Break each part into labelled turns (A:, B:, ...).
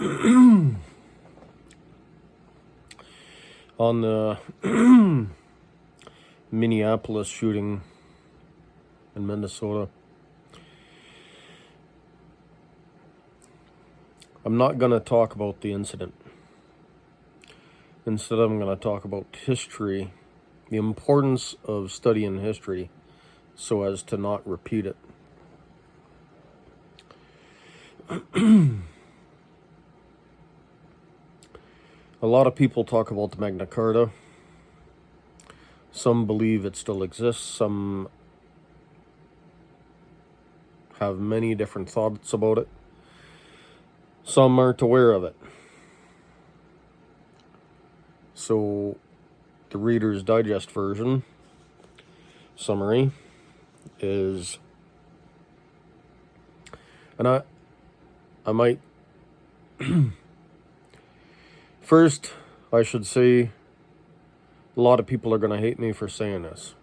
A: On the Minneapolis shooting in Minnesota. I'm not going to talk about the incident. Instead, I'm going to talk about history, the importance of studying history so as to not repeat it. A lot of people talk about the Magna Carta. Some believe it still exists. Some have many different thoughts about it. Some aren't aware of it. So, the Reader's Digest version, summary, is, and I might, first, I should say, a lot of people are going to hate me for saying this.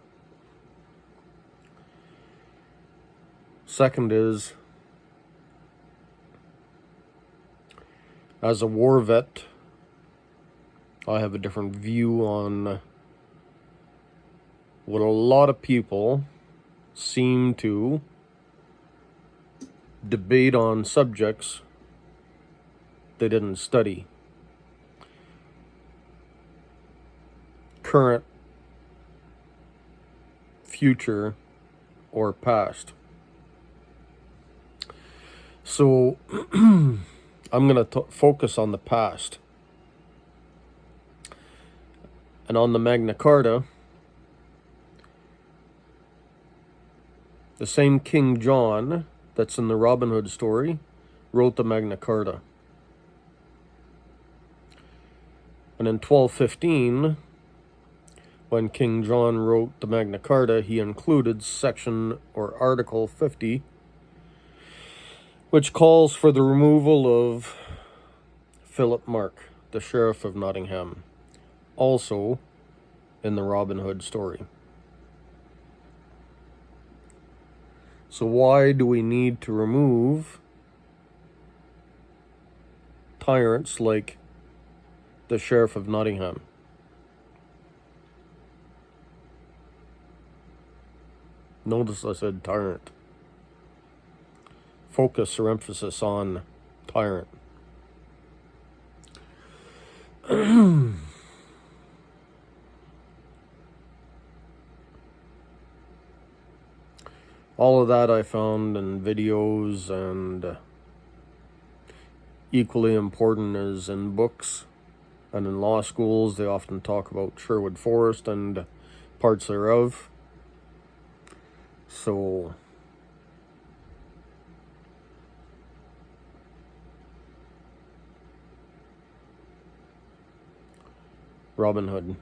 A: Second is, as a war vet, I have a different view on what a lot of people seem to debate on subjects they didn't study. Current, future, or past. So, I'm going to focus on the past. And on the Magna Carta, the same King John that's in the Robin Hood story wrote the Magna Carta. And in 1215, when King John wrote the Magna Carta, he included section or Article 50, which calls for the removal of Philip Mark, the Sheriff of Nottingham, also in the Robin Hood story. So why do we need to remove tyrants like the Sheriff of Nottingham? Notice I said tyrant. Focus or emphasis on tyrant. All of that I found in videos, and equally important is in books and in law schools. They often talk about Sherwood Forest and parts thereof. So, Robin Hood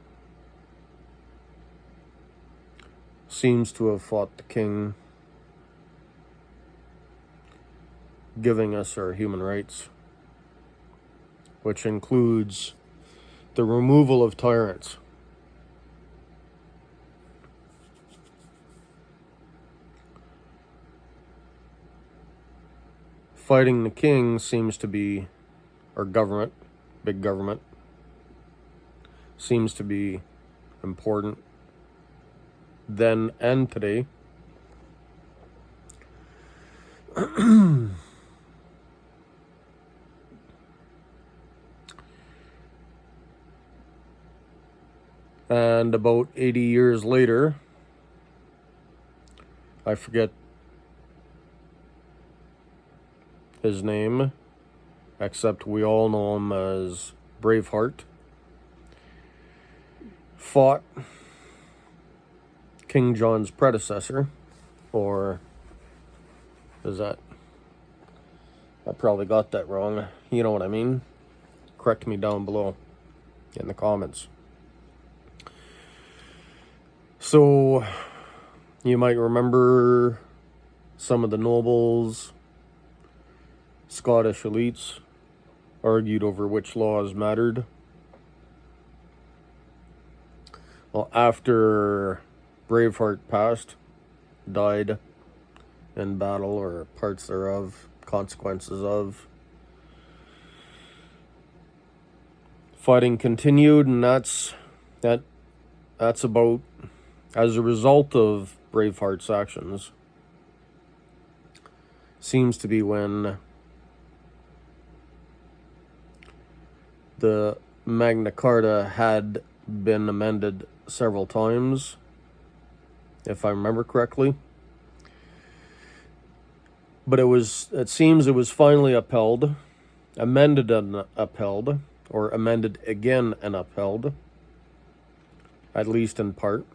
A: seems to have fought the king, giving us our human rights, which includes the removal of tyrants. Fighting the king seems to be, our government, big government, seems to be important then and today. And about 80 years later, I forget his name, except we all know him as Breaveheart, fought King John's predecessor, or is that, I probably got that wrong, you know what I mean? Correct me down below in the comments. So, you might remember some of the nobles, Scottish elites, argued over which laws mattered. Well, after Braveheart passed, died in battle or parts thereof, consequences of, fighting continued, and that's about, as a result of Braveheart's actions, seems to be when the Magna Carta had been amended several times, if I remember correctly. But it seems it was finally upheld, amended and upheld, or amended again and upheld, at least in part,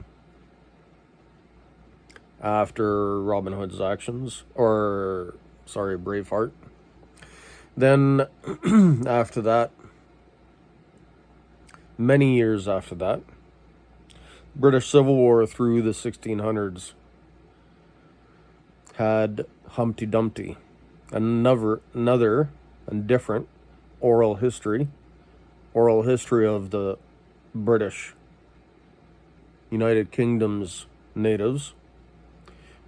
A: after Robin Hood's actions, Braveheart. Then, after that, many years after that, British Civil War through the 1600s had Humpty Dumpty, another and different oral history of the British United Kingdom's natives,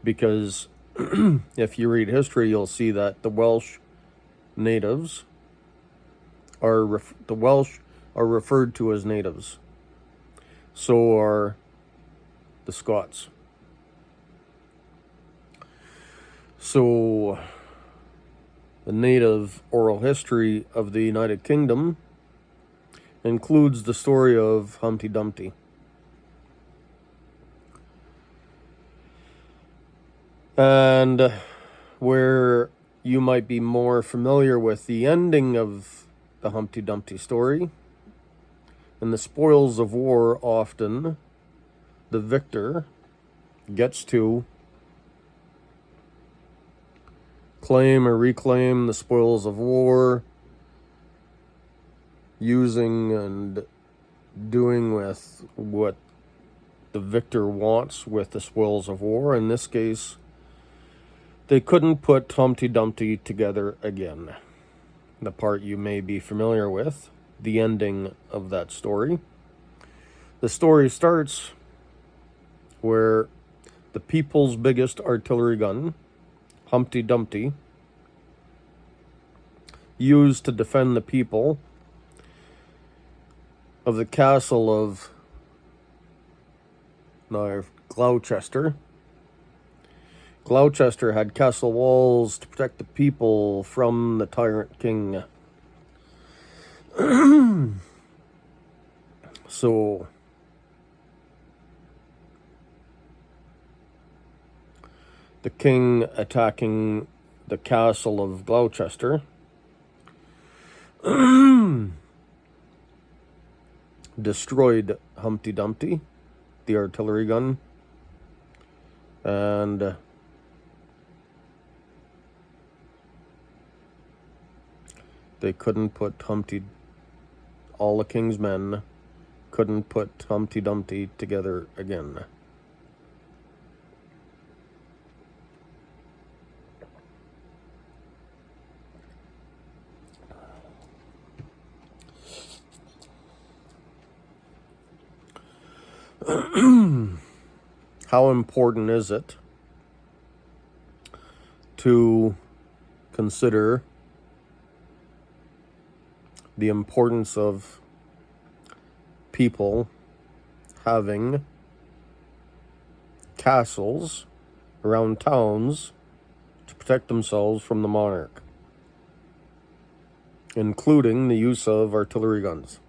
A: because if you read history, you'll see that the Welsh natives are referred to as natives. So are the Scots. So the native oral history of the United Kingdom includes the story of Humpty Dumpty. And where you might be more familiar with the ending of the Humpty Dumpty story, in the spoils of war, often the victor gets to claim or reclaim the spoils of war, using and doing with what the victor wants with the spoils of war. In this case, they couldn't put Humpty Dumpty together again. The part you may be familiar with, the ending of that story. The story starts where the people's biggest artillery gun, Humpty Dumpty, used to defend the people of the castle of Gloucester. Gloucester had castle walls to protect the people from the tyrant king. So the king attacking the castle of Gloucester destroyed Humpty Dumpty, the artillery gun, and they couldn't put all the king's men couldn't put Humpty Dumpty together again. How important is it to consider the importance of people having castles around towns to protect themselves from the monarch, including the use of artillery guns?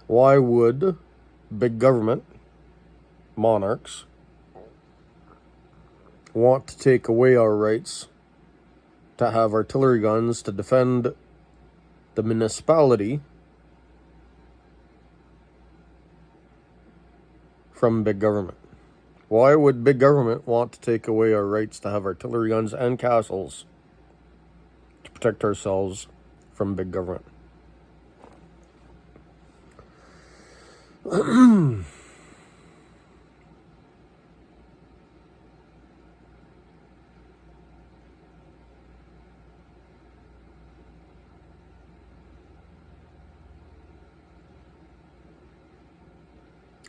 A: Why would big government monarchs want to take away our rights to have artillery guns to defend the municipality from big government? Why would big government want to take away our rights to have artillery guns and castles to protect ourselves from big government?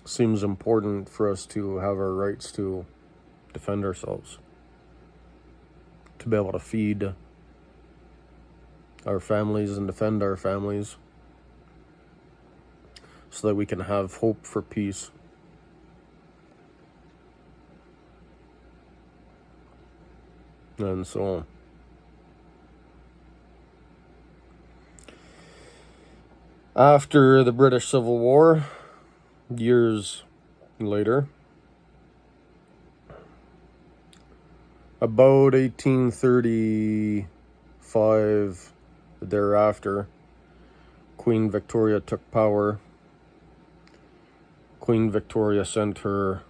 A: Seems important for us to have our rights to defend ourselves, to be able to feed our families and defend our families so that we can have hope for peace. And so after the British Civil War, years later, about 1835 thereafter, Queen Victoria took power. Queen Victoria sent her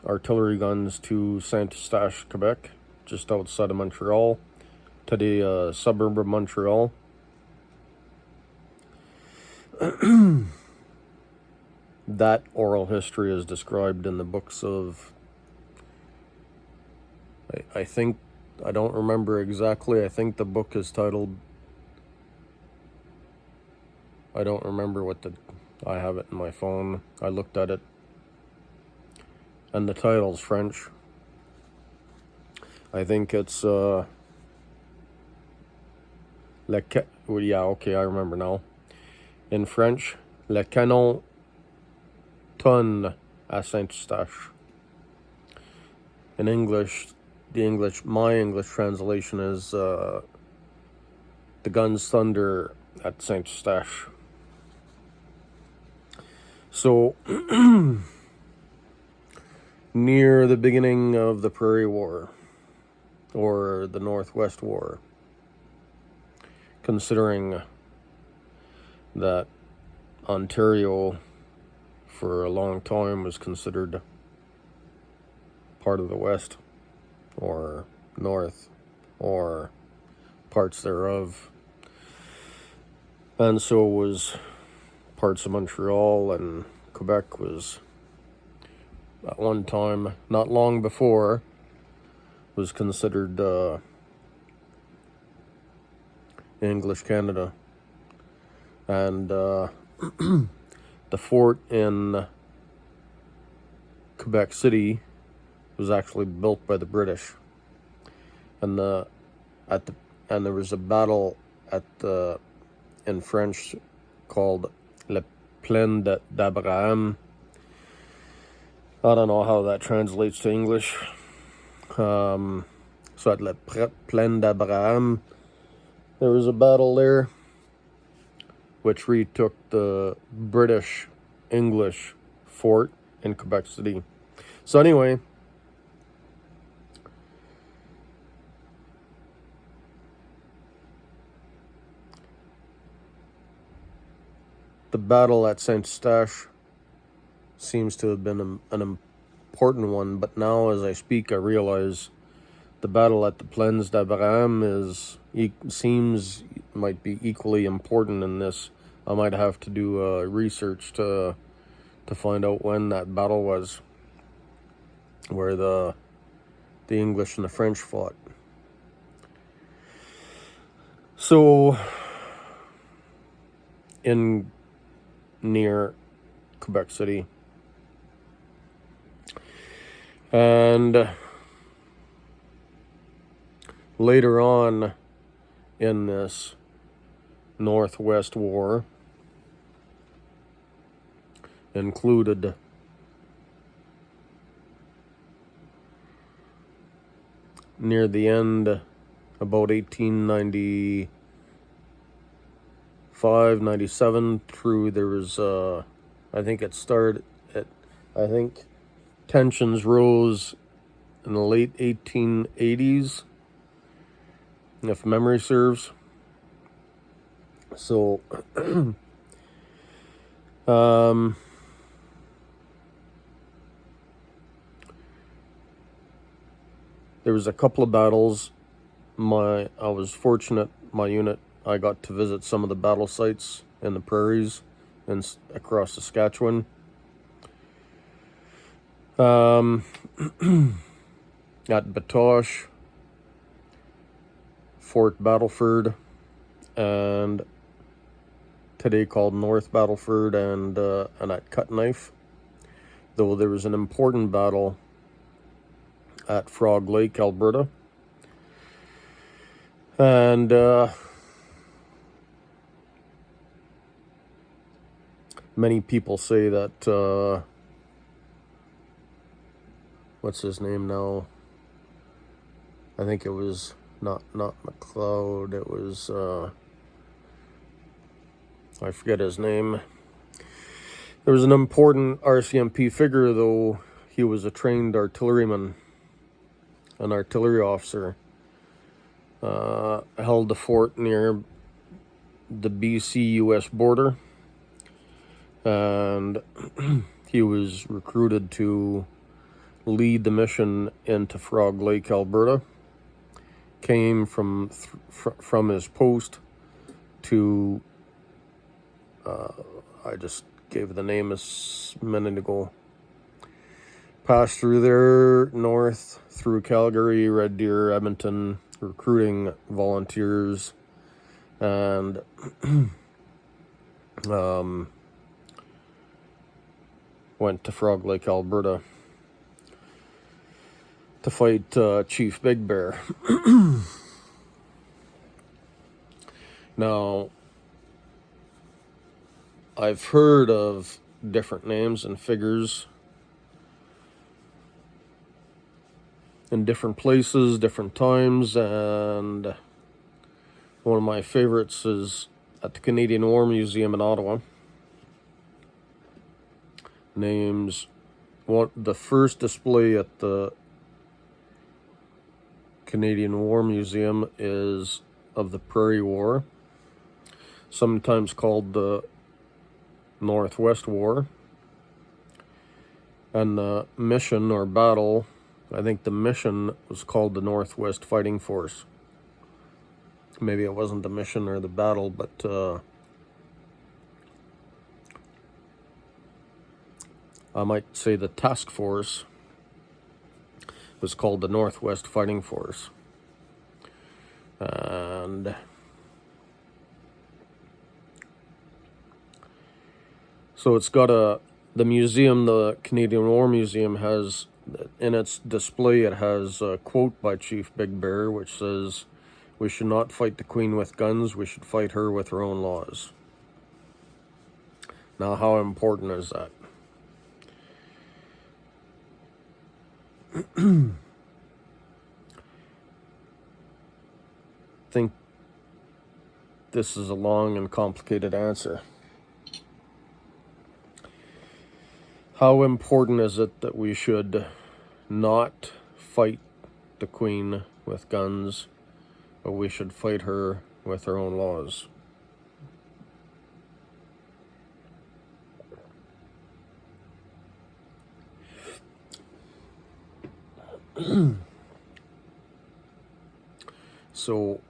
A: artillery guns to Saint-Eustache, Quebec, just outside of Montreal, today a suburb of Montreal. That oral history is described in the books of, I think, I don't remember exactly, I think the book is titled, I don't remember I have it in my phone, I looked at it, and the title's French. I think it's, yeah, okay, I remember now. In French, Le Canon Tonne à Saint-Eustache. In English, my English translation is the guns thunder at Saint-Eustache. So, near the beginning of the Prairie War, or the Northwest War, considering that Ontario for a long time was considered part of the West, or North, or parts thereof, and so was parts of Montreal, and Quebec was at one time, not long before, was considered English Canada. And the fort in Quebec City was actually built by the British, and there was a battle in French called Le Plaine d'Abraham. I don't know how that translates to English. So at Le Plaine d'Abraham, there was a battle there which retook the British-English fort in Quebec City. So anyway, the battle at Saint-Eustache seems to have been an important one, but now as I speak, I realize the battle at the Plaines d'Abraham might be equally important in this. I might have to do research to find out when that battle was, where the English and the French fought. So, near Quebec City, and later on in this Northwest War, included near the end, about 1895, 97 through, there was I think tensions rose in the late 1880s, if memory serves. So there was a couple of battles. I was fortunate, my unit, I got to visit some of the battle sites in the prairies and across Saskatchewan. At Batoche, Fort Battleford, and today called North Battleford, and at Cut Knife. Though there was an important battle at Frog Lake, Alberta. And many people say that, what's his name now? I think it was not McLeod, it was, I forget his name. There was an important RCMP figure, though. He was a trained artilleryman, an artillery officer. Held the fort near the BC-US border, and he was recruited to lead the mission into Frog Lake, Alberta. Came from his post to, I just gave the name a minute ago. Passed through there, north, through Calgary, Red Deer, Edmonton, recruiting volunteers, and went to Frog Lake, Alberta to fight Chief Big Bear. Now, I've heard of different names and figures in different places, different times, and one of my favorites is at the Canadian War Museum in Ottawa. The first display at the Canadian War Museum is of the Prairie War, sometimes called the Northwest War, and the mission or battle, I think the mission was called the Northwest Fighting Force. Maybe it wasn't the mission or the battle, but I might say the task force was called the Northwest Fighting Force. And so it's got the museum, the Canadian War Museum, has, in its display, it has a quote by Chief Big Bear, which says, "We should not fight the Queen with guns, we should fight her with her own laws." Now, how important is that? I think this is a long and complicated answer. How important is it that we should not fight the Queen with guns, but we should fight her with her own laws? So,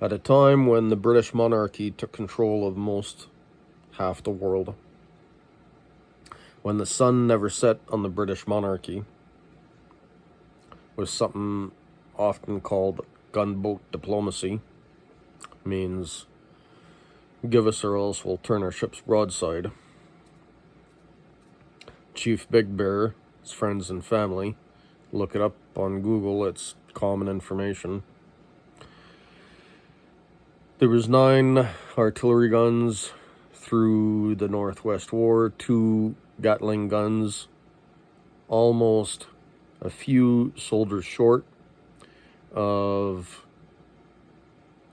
A: at a time when the British monarchy took control of half the world, when the sun never set on the British monarchy, was something often called gunboat diplomacy. Means, give us or else we'll turn our ships broadside. Chief Big Bear, his friends and family, look it up on Google, it's common information. There was 9 artillery guns through the Northwest War, 2 Gatling guns, almost a few soldiers short of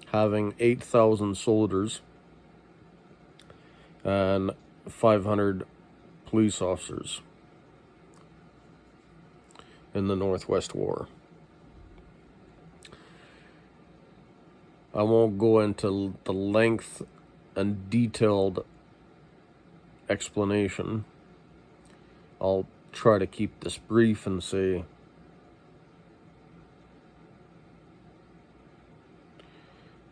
A: having 8,000 soldiers and 500 police officers in the Northwest War. I won't go into the length and detailed explanation. I'll try to keep this brief and say,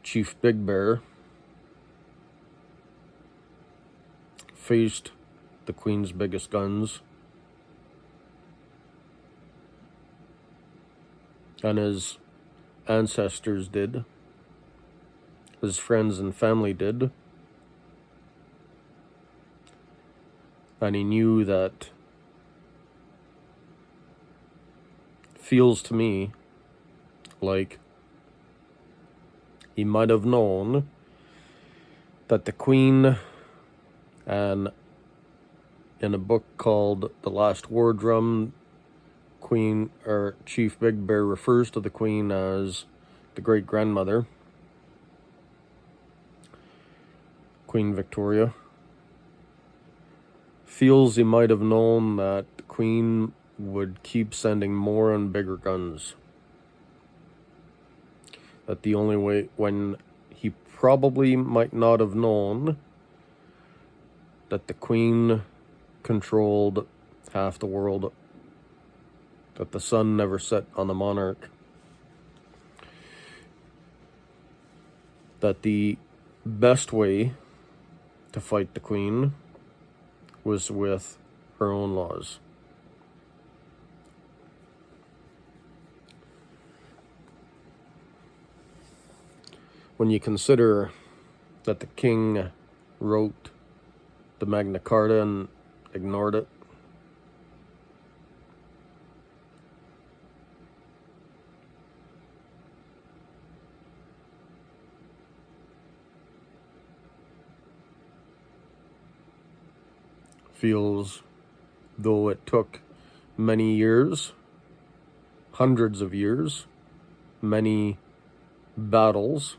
A: Chief Big Bear faced the Queen's biggest guns, and his ancestors did, his friends and family did, and he knew that, feels to me like he might have known that the Queen And in a book called The Last War Drum, Queen or Chief Big Bear refers to the Queen as the great grandmother, Queen Victoria. Feels he might have known that the Queen would keep sending more and bigger guns. That the only way, when he probably might not have known that the Queen controlled half the world, that the sun never set on the monarch, that the best way to fight the Queen was with her own laws. When you consider that the king wrote the Magna Carta and ignored it, feels though it took many years, hundreds of years, many battles,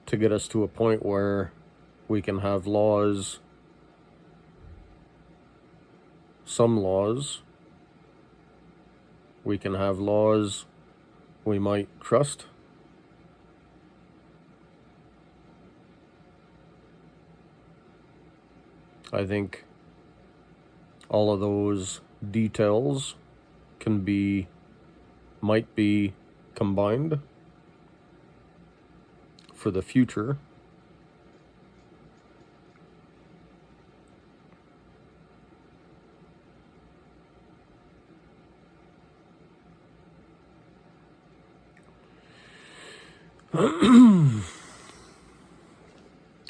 A: to get us to a point where we can have laws, some laws, we can have laws we might trust. I think all of those details might be combined for the future.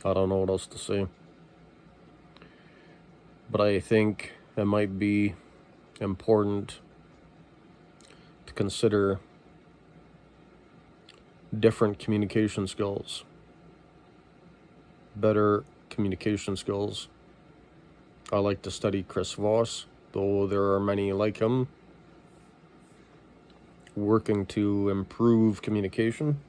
A: I don't know what else to say. But I think it might be important to consider different communication skills, better communication skills. I like to study Chris Voss, though there are many like him, working to improve communication.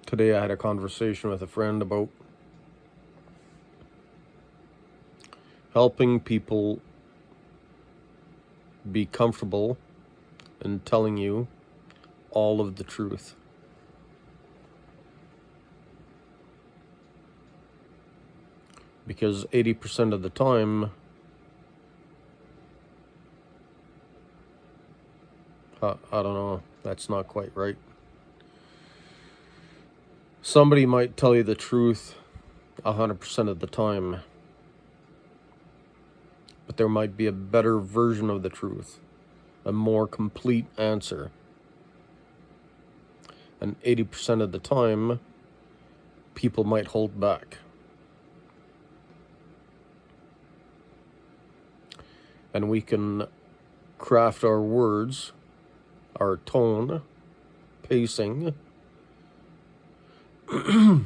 A: Today I had a conversation with a friend about helping people be comfortable in telling you all of the truth. Because 80% of the time, I don't know, that's not quite right. Somebody might tell you the truth 100% of the time, but there might be a better version of the truth, a more complete answer. And 80% of the time, people might hold back. And we can craft our words, our tone, pacing, to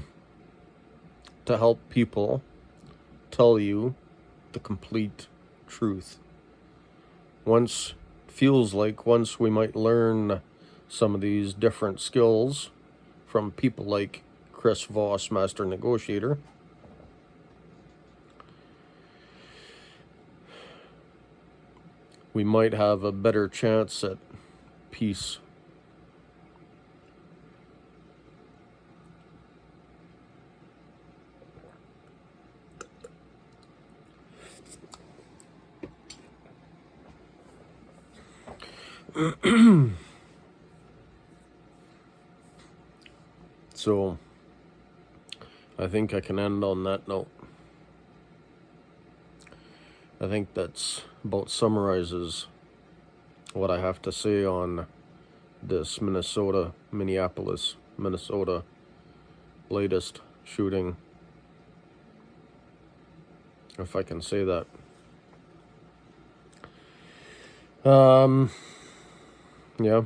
A: help people tell you the complete truth. Once we might learn some of these different skills from people like Chris Voss, Master Negotiator, we might have a better chance at peace. So, I think I can end on that note. I think that's about summarizes what I have to say on this Minneapolis, Minnesota latest shooting. if I can say that. Yeah.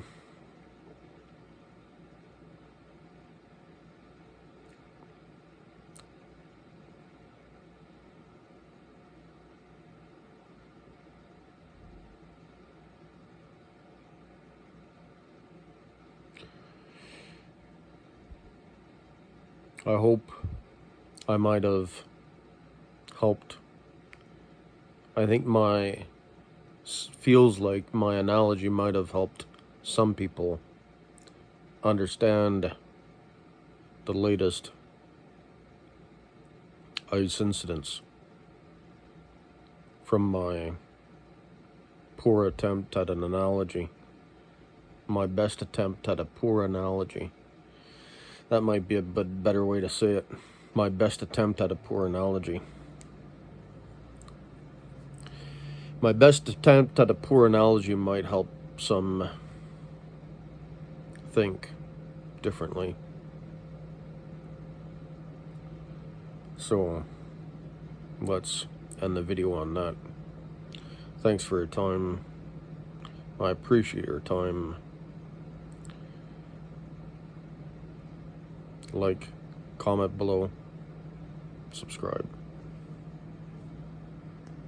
A: I hope I might have helped. I think feels like my analogy might have helped some people understand the latest ice incidents from my poor attempt at an analogy. My best attempt at a poor analogy. That might be a bit better way to say it. My best attempt at a poor analogy. My best attempt at a poor analogy might help some think differently. So, let's end the video on that. Thanks for your time. I appreciate your time. Like, comment below, subscribe.